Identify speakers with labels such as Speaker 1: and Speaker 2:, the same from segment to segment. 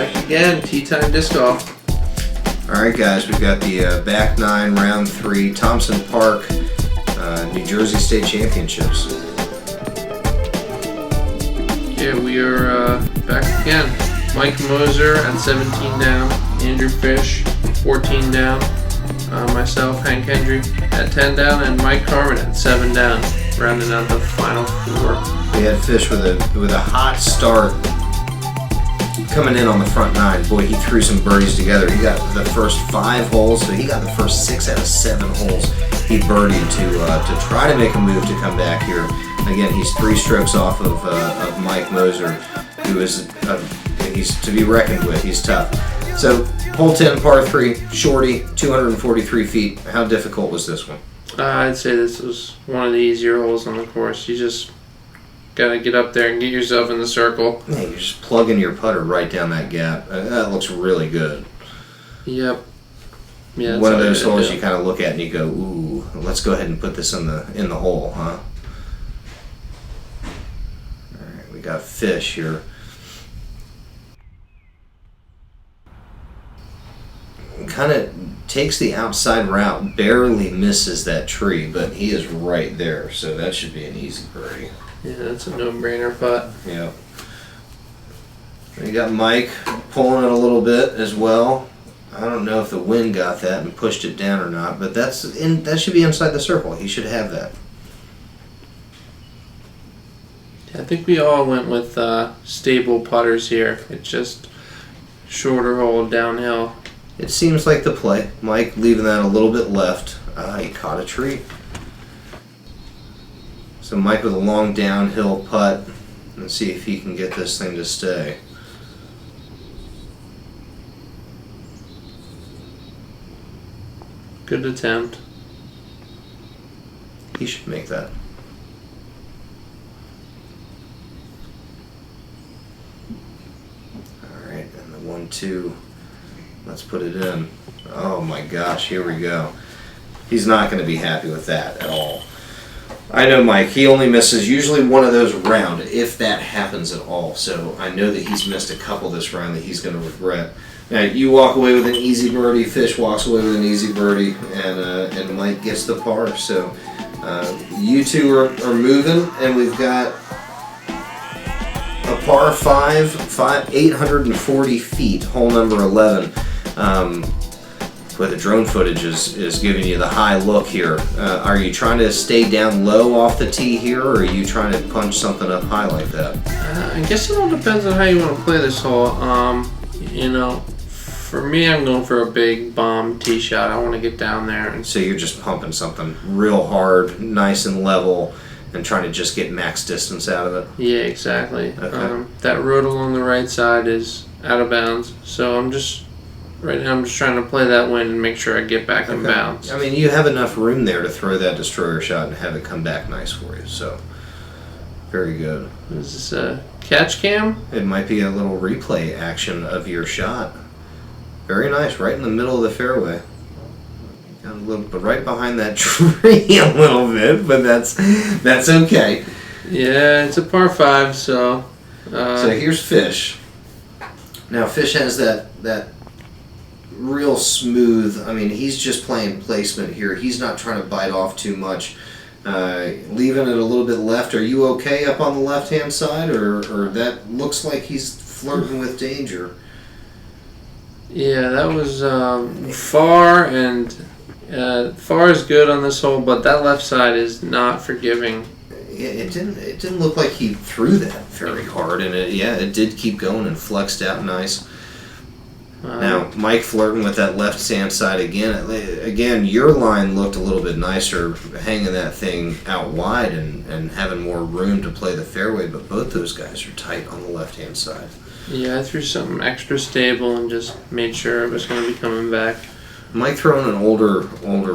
Speaker 1: Back again, Tea Time Disc Golf.
Speaker 2: Alright guys, we've got the back 9, round 3, Thompson Park, New Jersey State Championships.
Speaker 1: Yeah, we are back again. Mike Moser at 17 down, Andrew Fish 14 down, myself, Hank Hendry at 10 down, and Mike Carman at 7 down, rounding out the final 4.
Speaker 2: We had Fish with a hot start coming in on the front 9. Boy, he threw some birdies together. He got the first 5 holes, so he got the first 6 out of 7 holes. He birdied to try to make a move to come back here. Again, he's 3 strokes off of Mike Moser, who is he's to be reckoned with. He's tough. So, hole 10, par 3, shorty, 243 feet. How difficult was this one?
Speaker 1: I'd say this was one of the easier holes on the course. You just gotta get up there and get yourself in the circle.
Speaker 2: Yeah, you're just plugging your putter right down that gap. That looks really good.
Speaker 1: Yep. Yeah.
Speaker 2: One of those holes you kind of look at and you go, "Ooh, let's go ahead and put this in the hole, huh?" All right, we got Fish here. Kind of takes the outside route, barely misses that tree, but he is right there, so that should be an easy birdie.
Speaker 1: Yeah, that's a no-brainer putt.
Speaker 2: Yeah. You got Mike pulling it a little bit as well. I don't know if the wind got that and pushed it down or not, but that should be inside the circle. He should have that.
Speaker 1: I think we all went with stable putters here. It's just shorter hole downhill.
Speaker 2: It seems like the play. Mike leaving that a little bit left. He caught a tree. So Mike with a long downhill putt. Let's see if he can get this thing to stay.
Speaker 1: Good attempt.
Speaker 2: He should make that. Alright, and the 1-2. Let's put it in. Oh my gosh, here we go. He's not going to be happy with that at all. I know Mike, he only misses usually one of those round, if that happens at all. So I know that he's missed a couple this round that he's going to regret. Now, you walk away with an easy birdie, Fish walks away with an easy birdie, and Mike gets the par. So you two are moving, and we've got a par 5, 840 feet, hole number 11. But the drone footage is giving you the high look here. Are you trying to stay down low off the tee here, or are you trying to punch something up high like that?
Speaker 1: I guess it all depends on how you want to play this hole. You know, for me, I'm going for a big bomb tee shot. I want to get down there. And
Speaker 2: so you're just pumping something real hard, nice and level, and trying to just get max distance out of it?
Speaker 1: Yeah, exactly.
Speaker 2: Okay.
Speaker 1: That road along the right side is out of bounds, so right now I'm just trying to play that wind and make sure I get back in bounds.
Speaker 2: I mean, you have enough room there to throw that destroyer shot and have it come back nice for you, so very good.
Speaker 1: Is this a catch cam?
Speaker 2: It might be a little replay action of your shot. Very nice, right in the middle of the fairway. Got a little, but right behind that tree a little bit, but that's okay.
Speaker 1: Yeah, it's a par 5, so.
Speaker 2: So here's Fish. Now Fish has that real smooth. I mean, he's just playing placement here. He's not trying to bite off too much. Leaving it a little bit left. Are you okay up on the left-hand side, or that looks like he's flirting with danger?
Speaker 1: Yeah, that was far, and far is good on this hole, but that left side is not forgiving.
Speaker 2: Yeah, it didn't look like he threw that very hard, and it did keep going and flexed out nice. Now, Mike flirting with that left sand side again. Again, your line looked a little bit nicer, hanging that thing out wide and having more room to play the fairway, but both those guys are tight on the left-hand side.
Speaker 1: Yeah, I threw something extra stable and just made sure it was going to be coming back.
Speaker 2: Mike throwing an older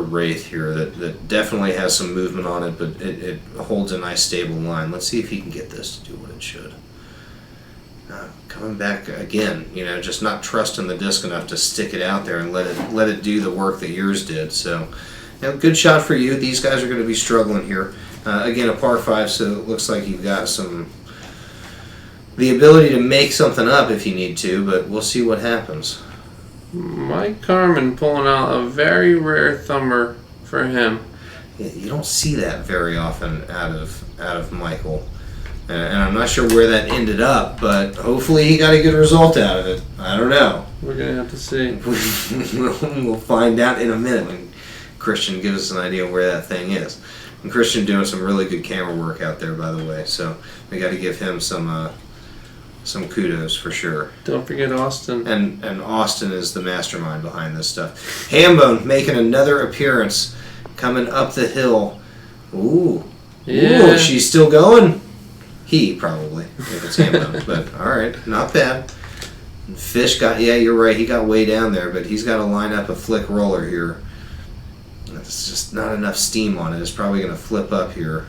Speaker 2: Wraith here that definitely has some movement on it, but it holds a nice stable line. Let's see if he can get this to do what it should. Coming back again, just not trusting the disc enough to stick it out there and let it do the work that yours did. So, good shot for you. These guys are going to be struggling here. Again, a par 5, so it looks like you've got some the ability to make something up if you need to, but we'll see what happens.
Speaker 1: Mike Carman pulling out a very rare thumber for him.
Speaker 2: Yeah, you don't see that very often out of Michael. And I'm not sure where that ended up, but hopefully he got a good result out of it. I don't know.
Speaker 1: We're going to have to see.
Speaker 2: We'll find out in a minute when Christian gives us an idea where that thing is. And Christian doing some really good camera work out there, by the way. So we got to give him some kudos for sure.
Speaker 1: Don't forget Austin.
Speaker 2: And Austin is the mastermind behind this stuff. Hambone making another appearance, coming up the hill. Ooh.
Speaker 1: Yeah.
Speaker 2: Ooh, she's still going. He probably, if it's Hambone. But all right, not bad. Fish got, yeah, you're right. He got way down there, but he's got to line up a flick roller here. There's just not enough steam on it. It's probably going to flip up here.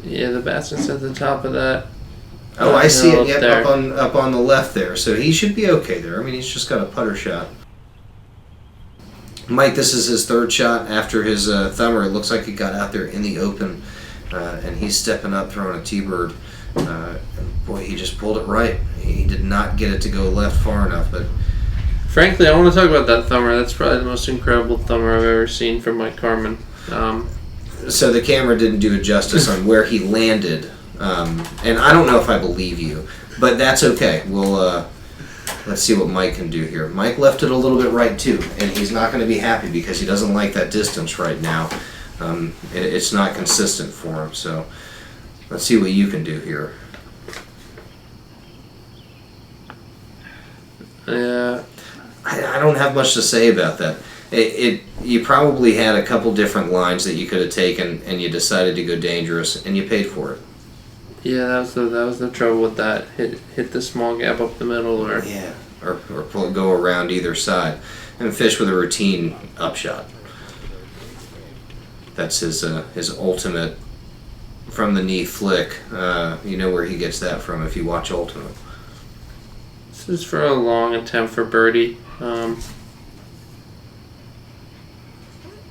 Speaker 1: Yeah, the batsman's at the top of that.
Speaker 2: Oh, I see it.
Speaker 1: Yep,
Speaker 2: Yep, up on the left there. So he should be okay there. I mean, he's just got a putter shot. Mike, this is his third shot after his thumber. It looks like he got out there in the open, and he's stepping up, throwing a T-bird. Boy, he just pulled it right. He did not get it to go left far enough, but
Speaker 1: frankly, I want to talk about that thumber. That's probably the most incredible thumber I've ever seen from Mike Carman.
Speaker 2: So the camera didn't do it justice on where he landed, and I don't know if I believe you, but that's okay. We'll let's see what Mike can do here. Mike left it a little bit right too, and he's not going to be happy because he doesn't like that distance right now. It's not consistent for him, so let's see what you can do here.
Speaker 1: Yeah.
Speaker 2: I don't have much to say about that. You probably had a couple different lines that you could have taken, and you decided to go dangerous, and you paid for it.
Speaker 1: Yeah, that was the trouble with that. Hit the small gap up the middle, or
Speaker 2: go around either side, and fish with a routine upshot. That's his ultimate from the knee flick. You know where he gets that from if you watch Ultimate.
Speaker 1: This is for a long attempt for birdie.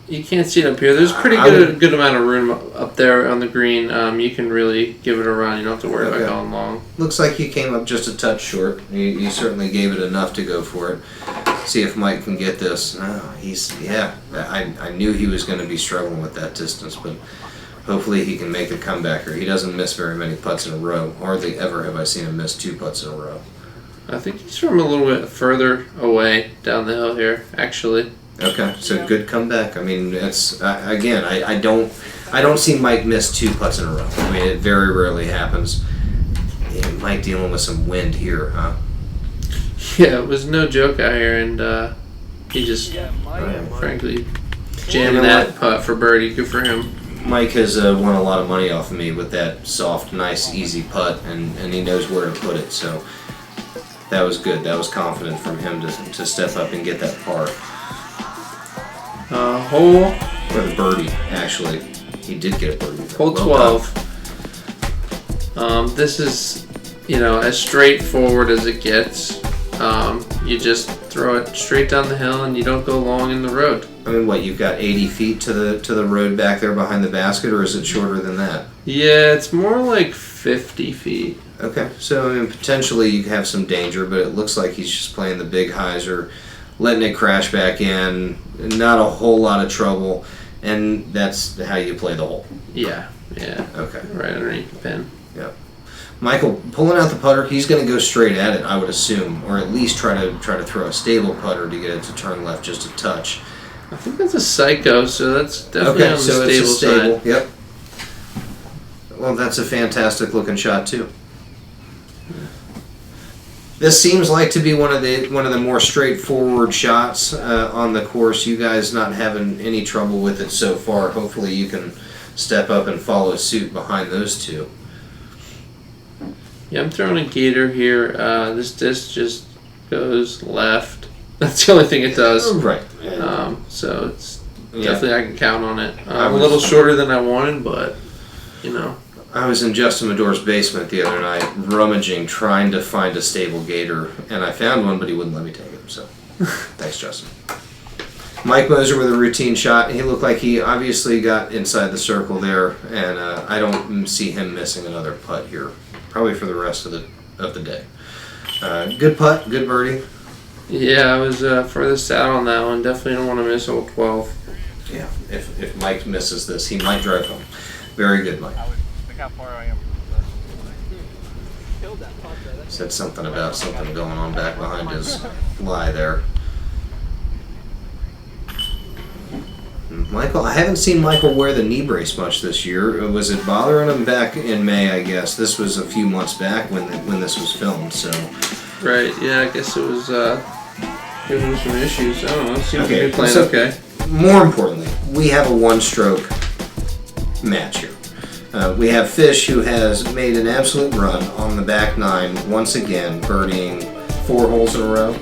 Speaker 1: You can't see it up here. There's a pretty good amount of room up there on the green. You can really give it a run. You don't have to worry about going long.
Speaker 2: Looks like you came up just a touch short. You certainly gave it enough to go for it. See if Mike can get this. I knew he was going to be struggling with that distance, but hopefully he can make a comeback here. He doesn't miss very many putts in a row. Hardly ever have I seen him miss 2 putts in a row.
Speaker 1: I think he's from a little bit further away down the hill here, actually.
Speaker 2: Okay, so good comeback. I mean, it's again, I don't see Mike miss 2 putts in a row. I mean, it very rarely happens. Yeah, Mike dealing with some wind here, huh?
Speaker 1: Yeah, it was no joke out here, and he just, frankly, jammed that putt for birdie. Good for him.
Speaker 2: Mike has won a lot of money off of me with that soft, nice, easy putt, and he knows where to put it. So that was good. That was confident from him to step up and get that par.
Speaker 1: Hole
Speaker 2: or the birdie. Actually, he did get a birdie.
Speaker 1: Hole 12. This is, as straightforward as it gets. You just throw it straight down the hill, and you don't go long in the road.
Speaker 2: I mean, what, you've got 80 feet to the road back there behind the basket, or is it shorter than that?
Speaker 1: Yeah, it's more like 50 feet.
Speaker 2: Okay, so I mean, potentially you have some danger, but it looks like he's just playing the big hyzer, letting it crash back in, not a whole lot of trouble, and that's how you play the hole.
Speaker 1: Yeah.
Speaker 2: Okay.
Speaker 1: Right underneath the pin.
Speaker 2: Yeah. Michael, pulling out the putter, he's going to go straight at it, I would assume, or at least try to throw a stable putter to get it to turn left just a touch.
Speaker 1: I think that's a psycho, so that's definitely on the
Speaker 2: so
Speaker 1: stable
Speaker 2: it's a stable
Speaker 1: side.
Speaker 2: Yep. Well, that's a fantastic looking shot too. This seems like to be one of the more straightforward shots on the course. You guys not having any trouble with it so far. Hopefully you can step up and follow suit behind those two.
Speaker 1: Yeah, I'm throwing a gator here. This disc just goes left. That's the only thing it does.
Speaker 2: Right.
Speaker 1: So it's definitely I can count on it.
Speaker 2: A
Speaker 1: little shorter than I wanted, but
Speaker 2: I was in Justin Medore's basement the other night, rummaging, trying to find a stable gator, and I found one, but he wouldn't let me take it. So, thanks, Justin. Mike Moser with a routine shot. He looked like he obviously got inside the circle there, and I don't see him missing another putt here. Probably for the rest of of the day. Good putt, good birdie.
Speaker 1: Yeah, I was furthest out on that one. Definitely don't want to miss hole 12.
Speaker 2: Yeah, if Mike misses this, he might drive home. Very good, Mike.
Speaker 3: Look how far I am.
Speaker 2: Said something about something going on back behind his lie there. Michael, I haven't seen Michael wear the knee brace much this year. Was it bothering him back in May, I guess? This was a few months back when this was filmed, so.
Speaker 1: Right, yeah, I guess it was giving him some issues. I don't know, it seems to be playing
Speaker 2: so
Speaker 1: okay.
Speaker 2: More importantly, we have a one-stroke match here. We have Fish, who has made an absolute run on the back nine, once again, birdieing 4 holes in a row.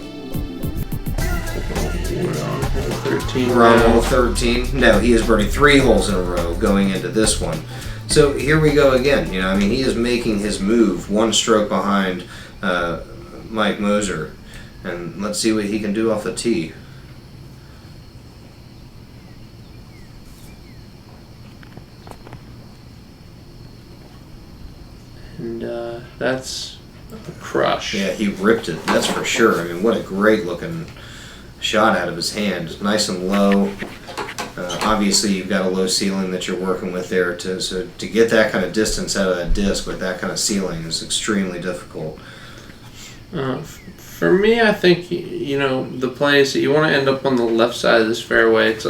Speaker 1: We're on hole 13
Speaker 2: We're on
Speaker 1: now.
Speaker 2: hole 13. No, he has birdied 3 holes in a row going into this one. So here we go again. You know, I mean, he is making his move, 1 stroke behind Mike Moser. And let's see what he can do off the tee.
Speaker 1: And that's a crush.
Speaker 2: Yeah, he ripped it, that's for sure. I mean, what a great looking shot out of his hand. Nice and low. Obviously, you've got a low ceiling that you're working with there. So to get that kind of distance out of that disc with that kind of ceiling is extremely difficult.
Speaker 1: For me, I think, you know, the play is that you want to end up on the left side of this fairway. It's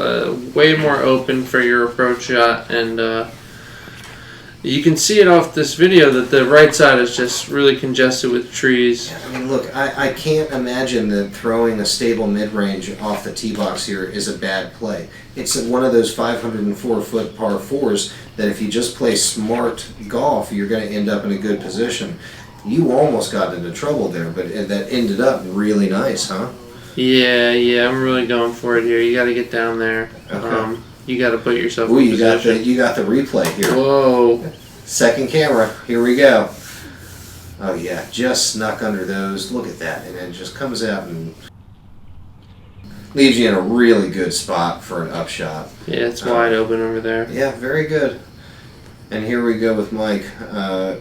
Speaker 1: way more open for your approach shot, and you can see it off this video that the right side is just really congested with trees.
Speaker 2: I mean, look, I can't imagine that throwing a stable mid-range off the tee box here is a bad play. It's one of those 504-foot par 4s that if you just play smart golf, you're going to end up in a good position. You almost got into trouble there, but that ended up really nice, huh?
Speaker 1: Yeah, I'm really going for it here. You got to get down there.
Speaker 2: Okay.
Speaker 1: You got to put yourself
Speaker 2: Ooh,
Speaker 1: in
Speaker 2: you
Speaker 1: position.
Speaker 2: got the replay here.
Speaker 1: Whoa.
Speaker 2: Second camera, here we go. Oh yeah, just snuck under those. Look at that, and it just comes out and leaves you in a really good spot for an upshot.
Speaker 1: Yeah, it's wide open over there.
Speaker 2: Yeah, very good. And here we go with Mike.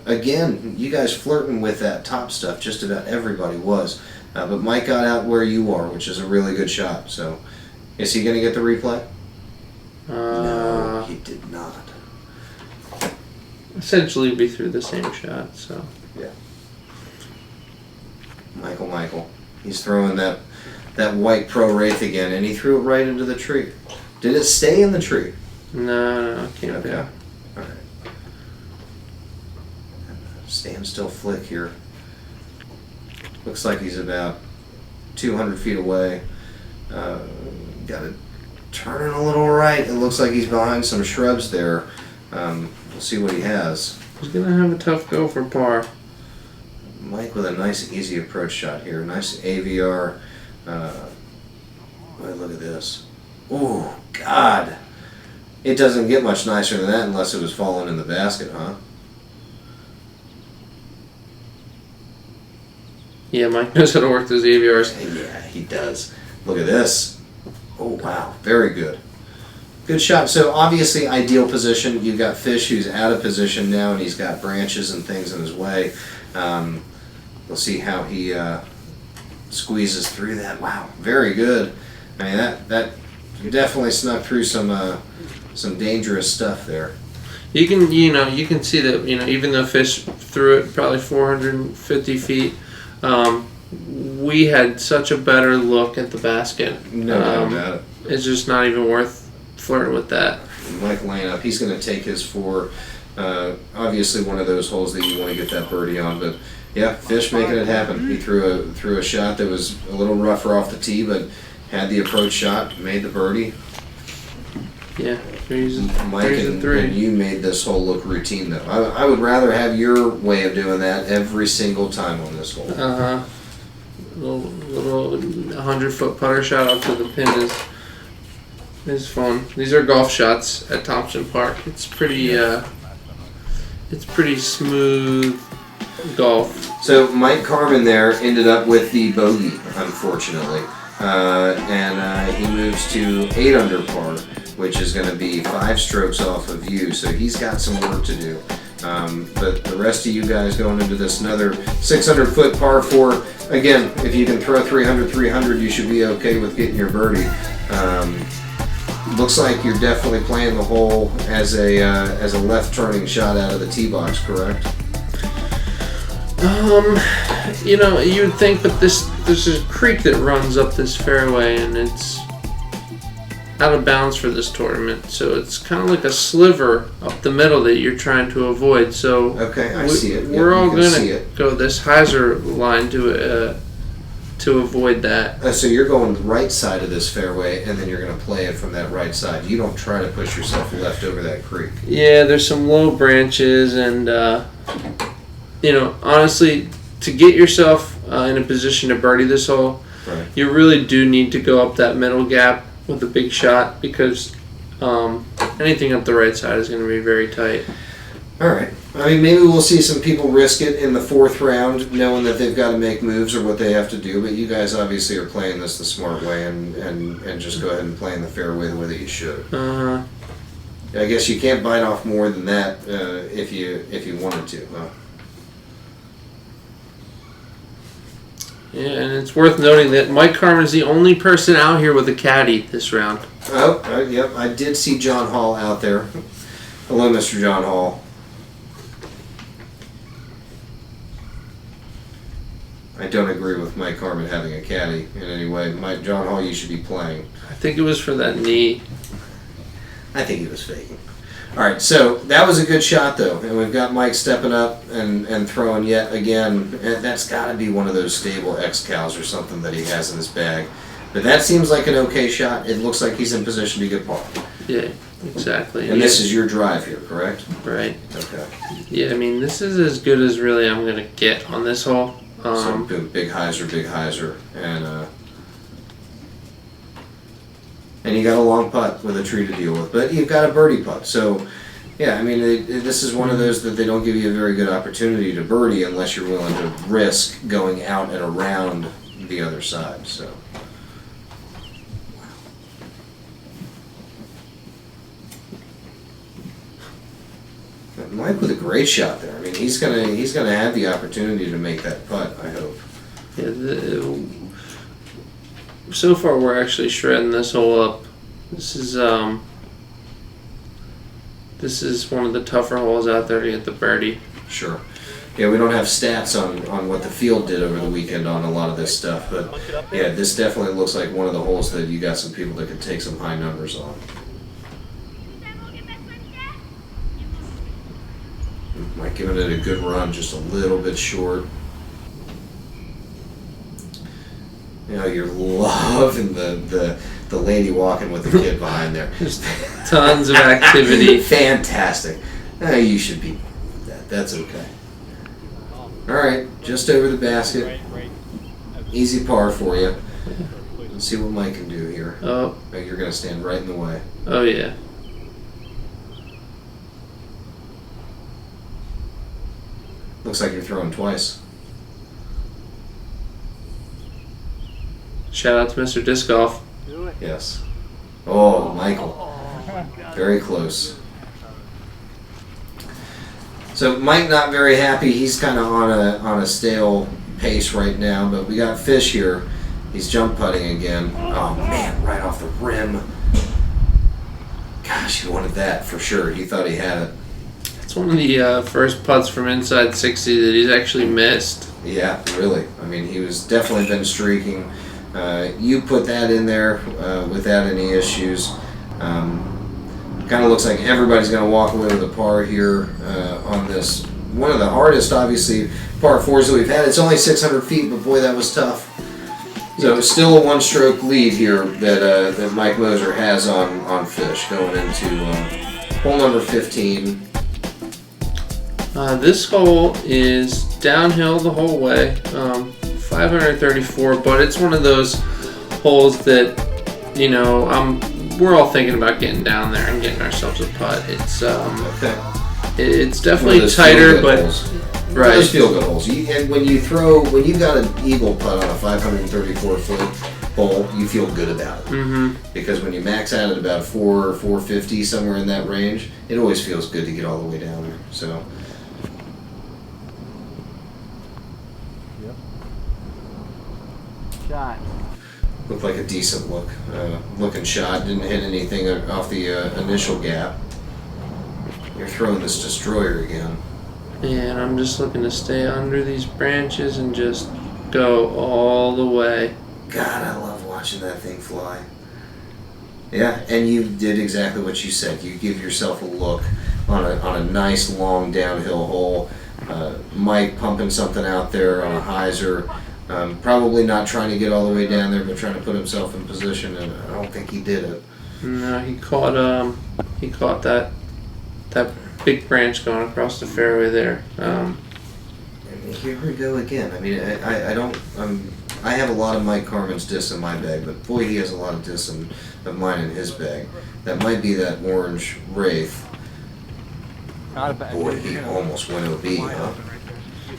Speaker 2: Again, you guys flirting with that top stuff. Just about everybody was. But Mike got out where you are, which is a really good shot. So, is he going to get the replay? No, he did not.
Speaker 1: Essentially be through the same shot, so.
Speaker 2: Yeah. Michael. He's throwing that white Pro Wraith again, and he threw it right into the tree. Did it stay in the tree?
Speaker 1: No, can't
Speaker 2: Okay.
Speaker 1: be.
Speaker 2: All right. Standstill flick here. Looks like he's about 200 feet away. Got to turn it a little right. It looks like he's behind some shrubs there. We'll see what he has.
Speaker 1: He's going to have a tough go for par.
Speaker 2: Mike with a nice, easy approach shot here. Nice AVR. Look at this. Oh, God. It doesn't get much nicer than that unless it was falling in the basket, huh?
Speaker 1: Yeah, Mike knows how to work those AVRs.
Speaker 2: Yeah, he does. Look at this. Oh, wow. Very good. Good shot. So, obviously, ideal position. You've got Fish who's out of position now, and he's got branches and things in his way. We'll see how he squeezes through that. Wow, very good. I mean, that definitely snuck through some dangerous stuff there.
Speaker 1: You can see that, even though Fish threw it probably 450 feet, we had such a better look at the basket.
Speaker 2: No doubt about it.
Speaker 1: It's just not even worth flirting with that.
Speaker 2: Mike laying up, he's going to take his for obviously one of those holes that you want to get that birdie on, but yeah, Fish making it happen. He threw a shot that was a little rougher off the tee, but had the approach shot, made the birdie.
Speaker 1: Yeah, threes and
Speaker 2: Mike and you made this hole look routine, though. I would rather have your way of doing that every single time on this hole.
Speaker 1: Little 100-foot putter shot up to the pin is fun. These are golf shots at Thompson Park. It's pretty smooth golf.
Speaker 2: So Mike Carman there ended up with the bogey, unfortunately, and he moves to 8 under par, which is going to be 5 strokes off of you. So he's got some work to do. But the rest of you guys going into this another 600-foot par 4. Again, if you can throw 300, you should be okay with getting your birdie. Looks like you're definitely playing the hole as a left turning shot out of the tee box, correct?
Speaker 1: You know, you would think, but there's a creek that runs up this fairway, and it's out of bounds for this tournament. So it's kind of like a sliver up the middle that you're trying to avoid. So
Speaker 2: okay, I see it.
Speaker 1: We're all going to go this hyzer line to avoid that.
Speaker 2: So you're going the right side of this fairway, and then you're going to play it from that right side. You don't try to push yourself left over that creek.
Speaker 1: Yeah, there's some low branches, and you know, honestly, to get yourself in a position to birdie this hole,
Speaker 2: right,
Speaker 1: you really do need to go up that middle gap with a big shot, because anything up the right side is going to be very tight.
Speaker 2: All right. I mean, maybe we'll see some people risk it in the 4th round, knowing that they've got to make moves or what they have to do. But you guys obviously are playing this the smart way, and just go ahead and play in the fairway the way that you should. I guess you can't bite off more than that if you wanted to. Huh?
Speaker 1: Yeah, and it's worth noting that Mike Carman is the only person out here with a caddy this round.
Speaker 2: Oh, yep. I did see John Hall out there. Hello, Mr. John Hall. I don't agree with Mike Carman having a caddy in any way. John Hall, you should be playing.
Speaker 1: I think it was for that knee.
Speaker 2: I think he was faking. All right, so that was a good shot, though, and we've got Mike stepping up and throwing yet again. And that's got to be one of those stable X-Cows or something that he has in his bag. But that seems like an okay shot. It looks like he's in position to get par.
Speaker 1: Yeah, exactly.
Speaker 2: And this is your drive here, correct?
Speaker 1: Right.
Speaker 2: Okay.
Speaker 1: Yeah, I mean, this is as good as really I'm going to get on this hole.
Speaker 2: So big hyzer, and you got a long putt with a tree to deal with, but you've got a birdie putt. So, yeah, I mean, this is one of those that they don't give you a very good opportunity to birdie unless you're willing to risk going out and around the other side. So, Mike with a great shot there. I mean, he's gonna have the opportunity to make that putt, I hope.
Speaker 1: Yeah, so far we're actually shredding this hole up. This is one of the tougher holes out there to get the birdie.
Speaker 2: Sure. Yeah, we don't have stats on what the field did over the weekend on a lot of this stuff, but yeah, this definitely looks like one of the holes that you got some people that could take some high numbers on. Mike giving it a good run, just a little bit short. You know, you're loving the lady walking with the kid behind there.
Speaker 1: There's tons of activity.
Speaker 2: Fantastic. You should be with that. That's okay. All right, just over the basket. Easy par for you. Let's see what Mike can do here.
Speaker 1: Oh.
Speaker 2: You're going to stand right in the way.
Speaker 1: Oh, yeah.
Speaker 2: Looks like you're throwing twice.
Speaker 1: Shout out to Mr. Disc Golf.
Speaker 2: Yes. Oh, Michael. Very close. So Mike not very happy. He's kind of on a stale pace right now, but we got Fish here. He's jump putting again. Oh man, right off the rim. Gosh, he wanted that for sure. He thought he had it.
Speaker 1: It's one of the first putts from inside 60 that he's actually missed.
Speaker 2: Yeah, really. I mean, he was definitely been streaking. You put that in there without any issues. Kind of looks like everybody's going to walk away with a par here on this. One of the hardest, obviously, par fours that we've had. It's only 600 feet, but boy, that was tough. So still a one-stroke lead here that Mike Moser has on Fish going into hole number 15.
Speaker 1: This hole is downhill the whole way, 534, but it's one of those holes that, you know, we're all thinking about getting down there and getting ourselves a putt. It's it's definitely tighter, but right.
Speaker 2: Those feel good holes. And when you've got an eagle putt on a 534-foot hole, you feel good about it.
Speaker 1: Mm-hmm.
Speaker 2: Because when you max out at about 450, somewhere in that range, it always feels good to get all the way down there. So
Speaker 3: shot.
Speaker 2: Looked like a decent looking shot. Didn't hit anything off the initial gap. You're throwing this destroyer again.
Speaker 1: Yeah, and I'm just looking to stay under these branches and just go all the way.
Speaker 2: God, I love watching that thing fly. Yeah, and you did exactly what you said. You give yourself a look on a nice long downhill hole. Mike pumping something out there on a hyzer. Probably not trying to get all the way down there, but trying to put himself in position, and I don't think he did it.
Speaker 1: No, he caught that big branch going across the fairway there.
Speaker 2: And here we go again. I mean, I have a lot of Mike Carman's discs in my bag, but boy, he has a lot of discs of mine in his bag. That might be that orange Wraith. Boy, he almost went OB, huh?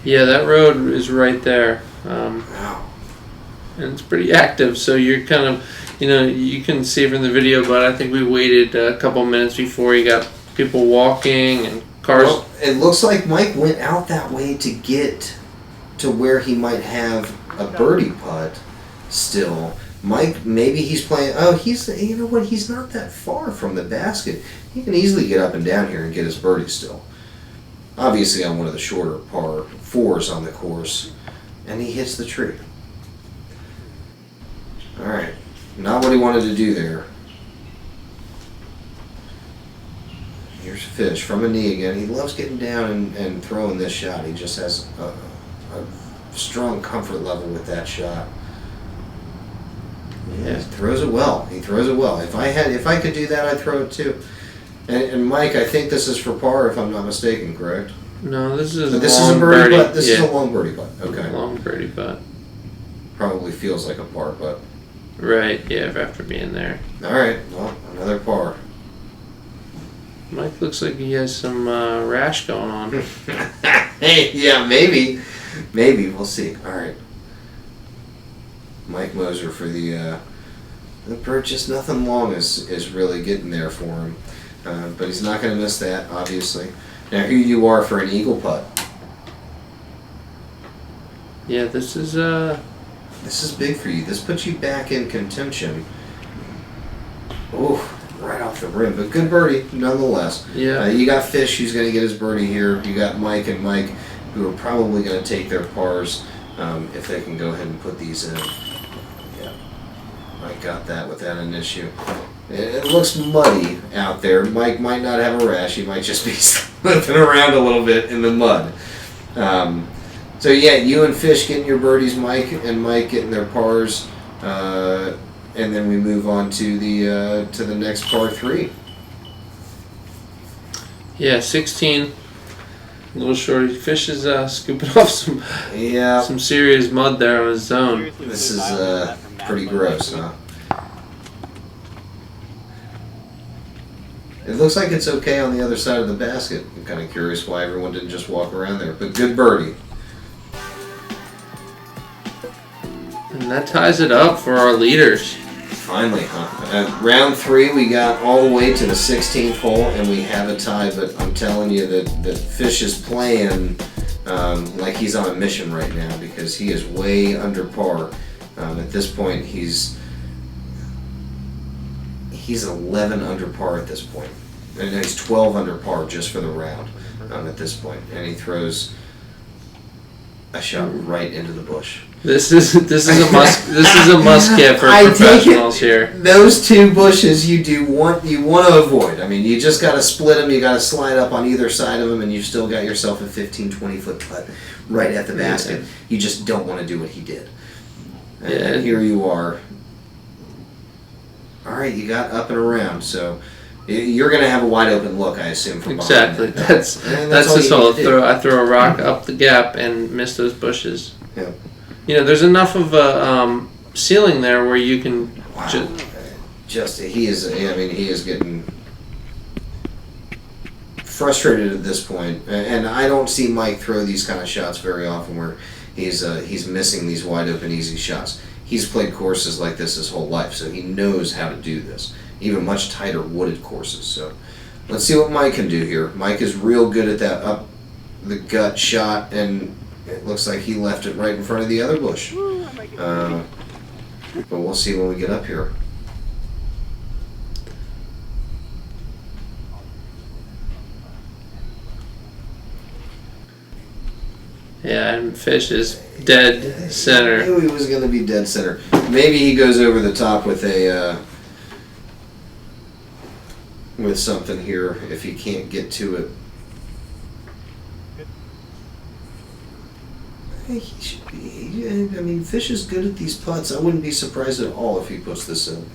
Speaker 1: Yeah, that road is right there.
Speaker 2: Wow.
Speaker 1: And it's pretty active, so you're kind of, you can see from the video, but I think we waited a couple minutes before you got people walking and cars.
Speaker 2: Well, it looks like Mike went out that way to get to where he might have a birdie putt still. Mike, maybe he's playing. Oh, you know what? He's not that far from the basket. He can easily get up and down here and get his birdie still. Obviously, on one of the shorter par fours on the course, and he hits the tree. All right, not what he wanted to do there. Here's Fish from a knee again. He loves getting down and throwing this shot. He just has a strong comfort level with that shot. Yeah, he throws it well. He throws it well. If I could do that, I'd throw it too. And Mike, I think this is for par, if I'm not mistaken, correct?
Speaker 1: No, this is
Speaker 2: a birdie putt. This is a long birdie putt. Okay.
Speaker 1: Long birdie putt.
Speaker 2: Probably feels like a par putt.
Speaker 1: Right. Yeah. After being there.
Speaker 2: All right. Well, another par.
Speaker 1: Mike looks like he has some rash going on.
Speaker 2: Hey, yeah, maybe. We'll see. All right. Mike Moser for the purchase. Nothing long is really getting there for him. But he's not going to miss that, obviously. Now, here you are for an eagle putt.
Speaker 1: Yeah, this is
Speaker 2: big for you. This puts you back in contention. Oh, right off the rim, but good birdie nonetheless.
Speaker 1: Yeah.
Speaker 2: You got Fish, who's going to get his birdie here. You got Mike, who are probably going to take their pars if they can go ahead and put these in. Yeah, Mike got that without an issue. It looks muddy out there. Mike might not have a rash. He might just be slipping around a little bit in the mud. So yeah, you and Fish getting your birdies, Mike and Mike getting their pars, and then we move on to the next par 3.
Speaker 1: Yeah, 16. A little shorty. Fish is scooping off some serious mud there on his zone.
Speaker 2: This is pretty gross, huh? It looks like it's okay on the other side of the basket. I'm kind of curious why everyone didn't just walk around there. But good birdie.
Speaker 1: And that ties it up for our leaders.
Speaker 2: Finally, huh? At round 3, we got all the way to the 16th hole, and we have a tie. But I'm telling you that Fish is playing like he's on a mission right now because he is way under par. At this point, he's 11 under par at this point. And he's 12 under par just for the round at this point. And he throws a shot right into the bush.
Speaker 1: This is a must get for professionals here.
Speaker 2: Those two bushes you want to avoid. I mean, you just got to split them. You got to slide up on either side of them, and you've still got yourself a 15-20 foot putt right at the basket. Yeah. You just don't want to do what he did. And here you are. All right, you got up and around, so you're going to have a wide open look, I assume, from behind.
Speaker 1: Exactly. That's the soul. I throw a rock up the gap and miss those bushes.
Speaker 2: Yeah.
Speaker 1: There's enough of a ceiling there where you can.
Speaker 2: Wow. He is getting frustrated at this point, and I don't see Mike throw these kind of shots very often where he's missing these wide open easy shots. He's played courses like this his whole life, so he knows how to do this, even much tighter wooded courses. So let's see what Mike can do here. Mike is real good at that up the gut shot, and it looks like he left it right in front of the other bush. But we'll see when we get up here.
Speaker 1: Yeah, and Fish is dead center.
Speaker 2: I knew he was going to be dead center. Maybe he goes over the top with a with something here if he can't get to it. He should be. I mean, Fish is good at these putts. I wouldn't be surprised at all if he puts this in.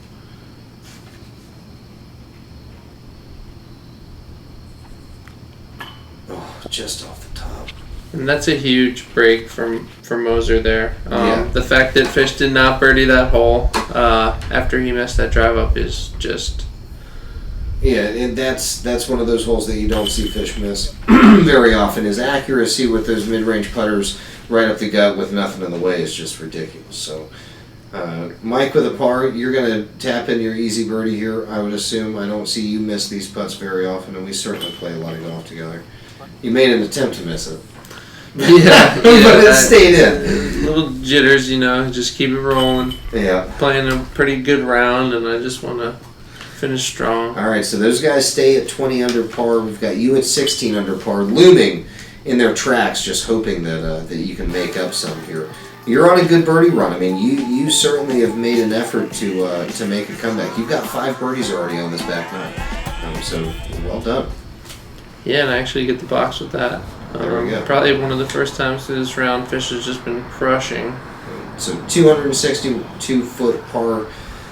Speaker 2: Oh, just off the top.
Speaker 1: And that's a huge break for Moser there.
Speaker 2: Yeah.
Speaker 1: The fact that Fish did not birdie that hole after he missed that drive up is just...
Speaker 2: Yeah, and that's one of those holes that you don't see Fish miss very often. His accuracy with those mid-range putters right up the gut with nothing in the way is just ridiculous. So, Mike with a par, you're going to tap in your easy birdie here, I would assume. I don't see you miss these putts very often, and we certainly play a lot of golf together. You made an attempt to miss it.
Speaker 1: Yeah,
Speaker 2: but it stayed in.
Speaker 1: Little jitters, just keep it rolling.
Speaker 2: Yeah.
Speaker 1: Playing a pretty good round, and I just want to finish strong.
Speaker 2: All right, so those guys stay at 20 under par. We've got you at 16 under par, looming in their tracks, just hoping that that you can make up some here. You're on a good birdie run. I mean, you certainly have made an effort to make a comeback. You've got 5 birdies already on this back nine, so well done.
Speaker 1: Yeah, and I actually get the box with that.
Speaker 2: There we go.
Speaker 1: Probably one of the first times through this round, Fish has just been crushing.
Speaker 2: So 262-foot par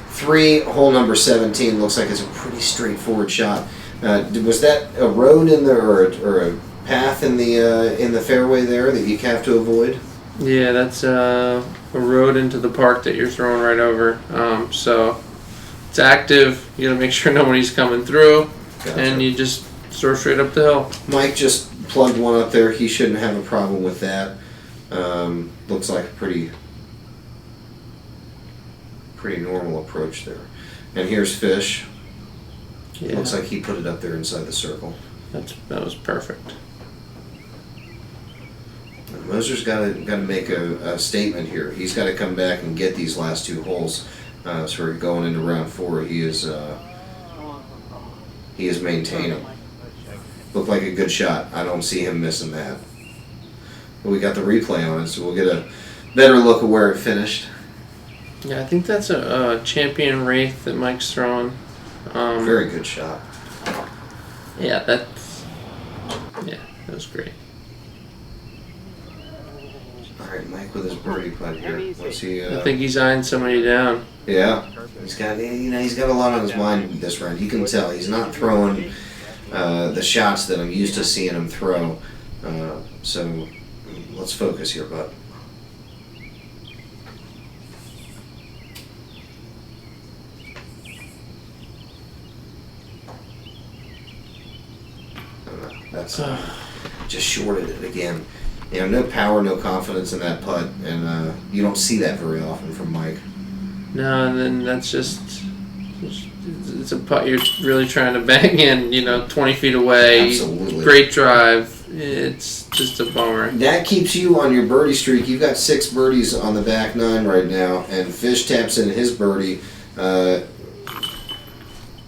Speaker 2: 3, hole number 17. Looks like it's a pretty straightforward shot. Was that a road in there or a path in the fairway there that you have to avoid?
Speaker 1: Yeah, that's a road into the park that you're throwing right over. So it's active. You got to make sure nobody's coming through,
Speaker 2: Gotcha.
Speaker 1: and you just throw straight up the hill.
Speaker 2: Mike just plugged one up there. He shouldn't have a problem with that. Looks like a pretty normal approach there. And here's Fish.
Speaker 1: Yeah.
Speaker 2: Looks like he put it up there inside the circle.
Speaker 1: That was perfect.
Speaker 2: And Moser's got to make a statement here. He's got to come back and get these last 2 holes. So we're going into round 4. He is maintaining. Looked like a good shot. I don't see him missing that. But we got the replay on it, so we'll get a better look at where it finished.
Speaker 1: Yeah, I think that's a champion wraith that Mike's throwing.
Speaker 2: Very good shot.
Speaker 1: Yeah, that was great.
Speaker 2: All right, Mike with his birdie putt here. Let's see.
Speaker 1: I think he's eyeing somebody down.
Speaker 2: Yeah, he's got a lot on his mind this round. You can tell he's not throwing the shots that I'm used to seeing him throw. So let's focus here, bud. That's just shorted it again. No power, no confidence in that putt, and you don't see that very often from Mike.
Speaker 1: No, and then that's it's a putt you're really trying to bang in, 20 feet away.
Speaker 2: Absolutely.
Speaker 1: Great drive. It's just a bummer.
Speaker 2: That keeps you on your birdie streak. You've got 6 birdies on the back 9 right now, and Fish taps in his birdie.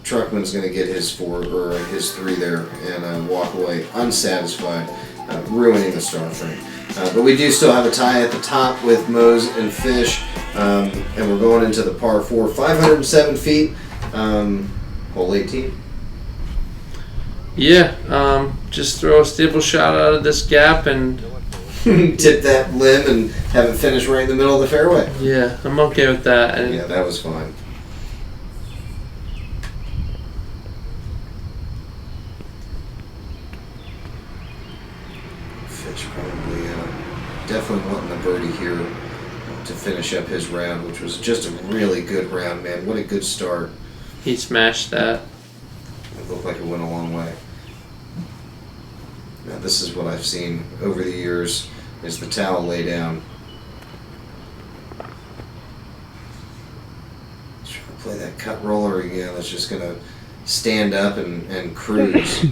Speaker 2: Truckman's going to get his 4 or his 3 there and walk away unsatisfied, ruining the star frame. But we do still have a tie at the top with Mose and Fish, and we're going into the par 4, 507 feet, hole 18.
Speaker 1: Yeah, just throw a stable shot out of this gap and
Speaker 2: tip that limb and have it finish right in the middle of the fairway.
Speaker 1: Yeah, I'm okay with that. And
Speaker 2: yeah, that was fine. Fish probably definitely wanting the birdie here to finish up his round, which was just a really good round, man. What a good start.
Speaker 1: He smashed that.
Speaker 2: It looked like it went a long way. Now this is what I've seen over the years, is the towel lay down. Let's try to play that cut roller again. That's just going to stand up and cruise.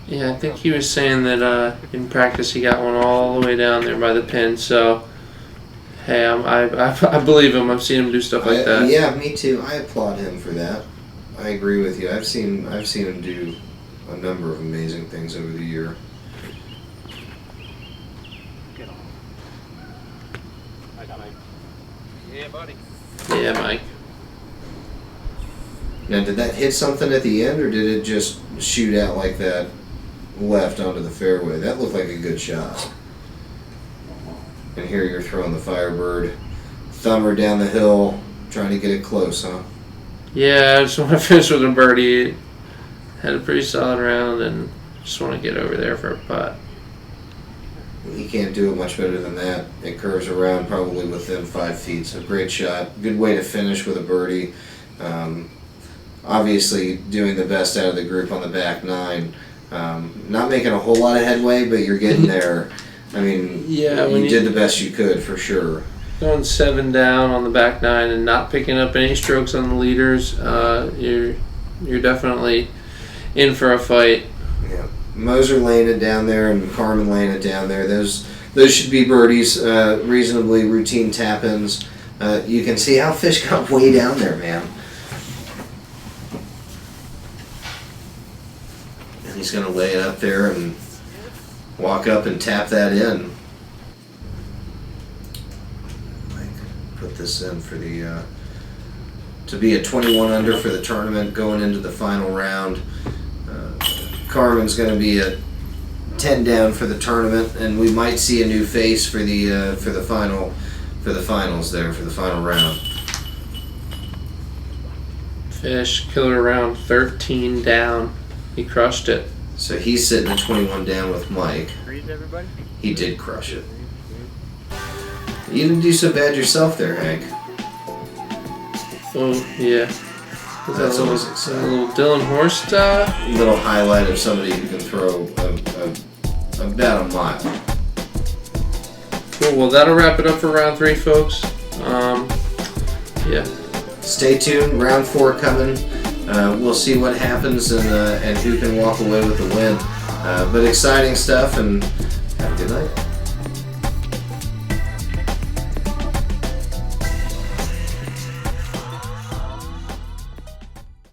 Speaker 1: Yeah, I think he was saying that in practice he got one all the way down there by the pin, so Hey, I believe him. I've seen him do stuff like that.
Speaker 2: Yeah, me too. I applaud him for that. I agree with you. I've seen him do a number of amazing things over the year.
Speaker 3: Get on. Yeah, buddy.
Speaker 1: Yeah, Mike.
Speaker 2: Now, did that hit something at the end, or did it just shoot out like that left onto the fairway? That looked like a good shot. And here you're throwing the Firebird thumber down the hill, trying to get it close, huh?
Speaker 1: Yeah, I just want to finish with a birdie. Had a pretty solid round and just want to get over there for a putt.
Speaker 2: He can't do it much better than that. It curves around probably within 5 feet. So great shot. Good way to finish with a birdie. Obviously doing the best out of the group on the back nine. Not making a whole lot of headway, but you're getting there. I mean,
Speaker 1: yeah,
Speaker 2: you did the best you could for sure.
Speaker 1: Going 7 down on the back nine and not picking up any strokes on the leaders, you're definitely in for a fight.
Speaker 2: Yeah, Moser laying it down there and Carman laying it down there. Those should be birdies, reasonably routine tap-ins. You can see how Fish got way down there, man. And he's going to lay it up there and walk up and tap that in. Put this in for the to be a 21 under for the tournament going into the final round. Carman's going to be a 10 down for the tournament, and we might see a new face for the finals there for the final round.
Speaker 1: Fish killer round 13 down. He crushed it.
Speaker 2: So he's sitting at 21 down with Mike.
Speaker 3: Freeze, everybody.
Speaker 2: He did crush it. You didn't do so bad yourself there, Hank.
Speaker 1: Oh yeah.
Speaker 2: That's always
Speaker 1: a
Speaker 2: exciting.
Speaker 1: little Dylan Horst.
Speaker 2: Little highlight of somebody who can throw about a mile.
Speaker 1: Cool. Well, that'll wrap it up for round 3, folks. Yeah.
Speaker 2: Stay tuned. Round 4 coming. We'll see what happens and who can walk away with the win. But exciting stuff, and have a good night.